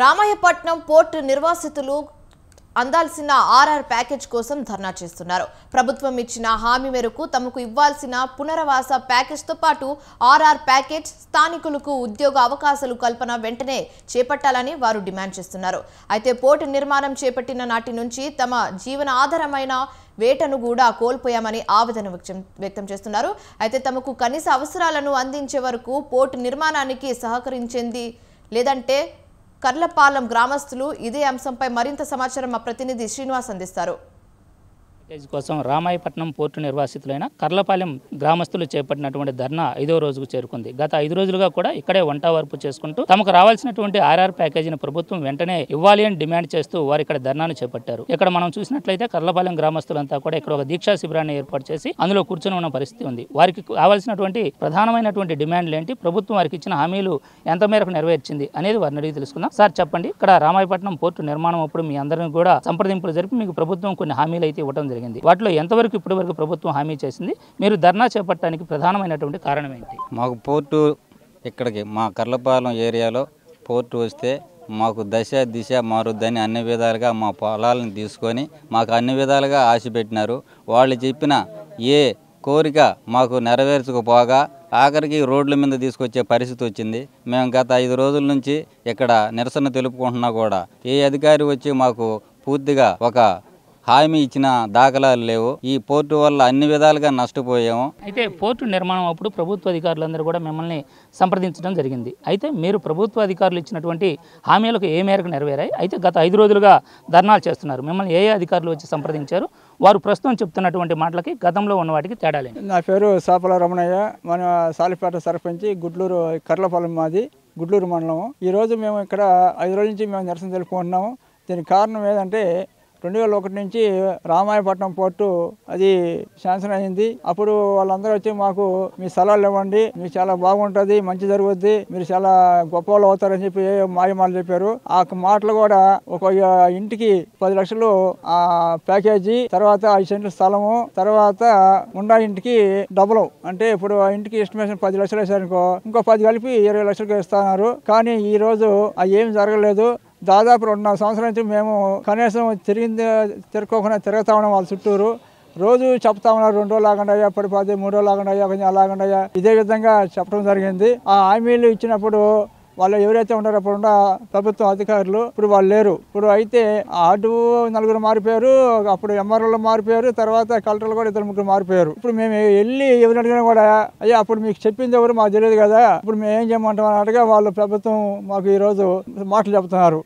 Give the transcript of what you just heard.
Ramayapatnam port నిర్వాసితులు అందాల్సిన RR package కోసం ధర్నా చేస్తున్నారు. ప్రభుత్వం ఇచ్చిన హామీ మేరకు తమకు ఇవ్వాల్సిన పునరావాస ప్యాకేజ్తో పాటు ఆర్ఆర్ ప్యాకేజ్, స్థానికులకు ఉద్యోగ అవకాశాలు కల్పన వెంటనే చేపట్టాలని వారు డిమాండ్ చేస్తున్నారు. అయితే పోర్టు నిర్మాణం చేపట్టిన నాటి నుంచి తమ జీవన ఆధారమైన వేటను కూడా కోల్పోయామని ఆవేదన వ్యక్తం చేస్తున్నారు. అయితే తమకు కనీస అవసరాలను అందించే వరకు పోర్టు నిర్మాణానికి సహకరించింది లేదంటే కర్లపాలెం గ్రామస్తులు ఇదే అంశంపై మరింత సమాచారం మా ప్రతినిధి శ్రీనివాస్ అందిస్తారు. కోసం రామాయపట్నం పోర్టు నిర్వాసితులైన కర్లపాలెం గ్రామస్తులు చేపట్టినటువంటి ధర్నా 5వ రోజుకు చేరుకుంది. గత 5 రోజులుగా కూడా ఇక్కడే వంట వార్పు చేసుకుంటూ తమకు రావాల్సినటువంటి ఆర్ఆర్ ప్యాకేజీని ప్రభుత్వం వెంటనే ఇవ్వాలి అని డిమాండ్ చేస్తూ వారు ఇక్కడ ధర్నాను చేపట్టారు. ఇక్కడ మనం చూసినట్లయితే కర్లపాలెం గ్రామస్తులంతా కూడా ఇక్కడ ఒక దీక్షా శిబిరాన్ని ఏర్పాటు చేసి అందులో కూర్చొని ఉన్న పరిస్థితి ఉంది. వారికి కావాల్సినటువంటి ప్రధానమైనటువంటి డిమాండ్లు ఏంటి, ప్రభుత్వం వారికి ఇచ్చిన హామీలు ఎంత మేరకు నెరవేర్చింది అనేది వారిని అడిగి తెలుసుకుందాం. సార్ చెప్పండి, ఇక్కడ రామాయపట్నం పోర్టు నిర్మాణం అప్పుడు మీ అందరిని కూడా సంప్రదింపులు జరిపి మీకు ప్రభుత్వం కొన్ని హామీలు అయితే ఇవ్వడం జరిగింది. వాటిలో ఎంతవరకు ఇప్పటి వరకు ప్రభుత్వం హామీ చేసింది, మీరు ధర్నా చేపట్టడానికి ప్రధానమైనటువంటి కారణం ఏంటి? మాకు పోర్టు ఇక్కడికి మా కర్లపాలెం ఏరియాలో పోర్టు వస్తే మాకు దశ దిశ మారుద్దని అన్ని విధాలుగా మా పొలాలను తీసుకొని మాకు అన్ని విధాలుగా ఆశ పెట్టినారు. వాళ్ళు చెప్పిన ఏ కోరిక మాకు నెరవేర్చకపోగా ఆఖరికి రోడ్ల మీద తీసుకొచ్చే పరిస్థితి వచ్చింది. మేము గత 5 రోజుల నుంచి ఇక్కడ నిరసన తెలుపుకుంటున్నా కూడా ఏ అధికారి వచ్చి మాకు పూర్తిగా ఒక హామీ ఇచ్చిన దాఖలాలు లేవు. ఈ పోర్టు వల్ల అన్ని విధాలుగా నష్టపోయాము. అయితే పోర్టు నిర్మాణం అప్పుడు ప్రభుత్వ అధికారులందరూ కూడా మిమ్మల్ని సంప్రదించడం జరిగింది. అయితే మీరు ప్రభుత్వ అధికారులు ఇచ్చినటువంటి హామీలకు ఏ మేరకు నెరవేరాయి? అయితే గత 5 రోజులుగా ధర్నాలు చేస్తున్నారు. మిమ్మల్ని ఏ అధికారులు వచ్చి సంప్రదించారు? వారు ప్రస్తుతం చెప్తున్నటువంటి మాటలకి గతంలో ఉన్న వాటికి తేడాలేంటి? నా పేరు సాపల రమణయ్య, మన సాలిపేట సర్పంచి, గుడ్లూరు కర్లపాలెం మాది, గుడ్లూరు మండలం. ఈరోజు మేము ఇక్కడ 5 రోజుల నుంచి మేము నిరసన తెలుపుకుంటున్నాము. దీనికి కారణం ఏంటంటే 2001 నుంచి రామాయపట్నం పోర్టు అది శాంక్షన్ అయింది. అప్పుడు వాళ్ళందరూ వచ్చి మాకు మీ స్థలాలు ఇవ్వండి, మీకు చాలా బాగుంటుంది, మంచి జరుగుద్ది, మీరు చాలా గొప్ప వాళ్ళు అవుతారని చెప్పి మాయమాటలు చెప్పారు. ఆ మాటలు కూడా ఒక ఇంటికి 10 లక్షలు ఆ ప్యాకేజీ, తర్వాత 5 సెంట్ల స్థలము, తర్వాత ఉండా ఇంటికి డబుల్, అంటే ఇప్పుడు ఆ ఇంటికి ఎస్టిమేషన్ 10 లక్షలు వేసారనుకో, ఇంకో 10 కలిపి 20 లక్షలకు ఇస్తున్నారు. కానీ ఈ రోజు అది ఏమి జరగలేదు. దాదాపు 2.5 సంవత్సరాల నుంచి మేము కనీసం తిరగకుండా తిరుగుతా ఉన్నాం వాళ్ళ చుట్టూరు. రోజు చెప్తా ఉన్నారు 2 రోజులు ఆగండియా, పడిపోతే 3 రోజులు ఆగండియా, కొంచెం అలాగండియా, ఇదే విధంగా చెప్పడం జరిగింది. ఆ హామీలు ఇచ్చినప్పుడు వాళ్ళు ఎవరైతే ఉన్నారో అప్పుడున్న ప్రభుత్వం అధికారులు ఇప్పుడు వాళ్ళు లేరు. ఇప్పుడు అయితే అటు 4 మారిపోయారు, అప్పుడు ఎంఆర్ఓలు మారిపోయారు, తర్వాత కలెక్టర్లు కూడా 2-3 మారిపోయారు. ఇప్పుడు మేము వెళ్ళి ఎవరు అడిగినా కూడా అయ్యా అప్పుడు మీకు చెప్పింది ఎవరు మాకు తెలియదు కదా, ఇప్పుడు మేము ఏం చేయమంటాం అన్నట్టుగా వాళ్ళు ప్రభుత్వం మాకు ఈరోజు మాటలు చెప్తున్నారు.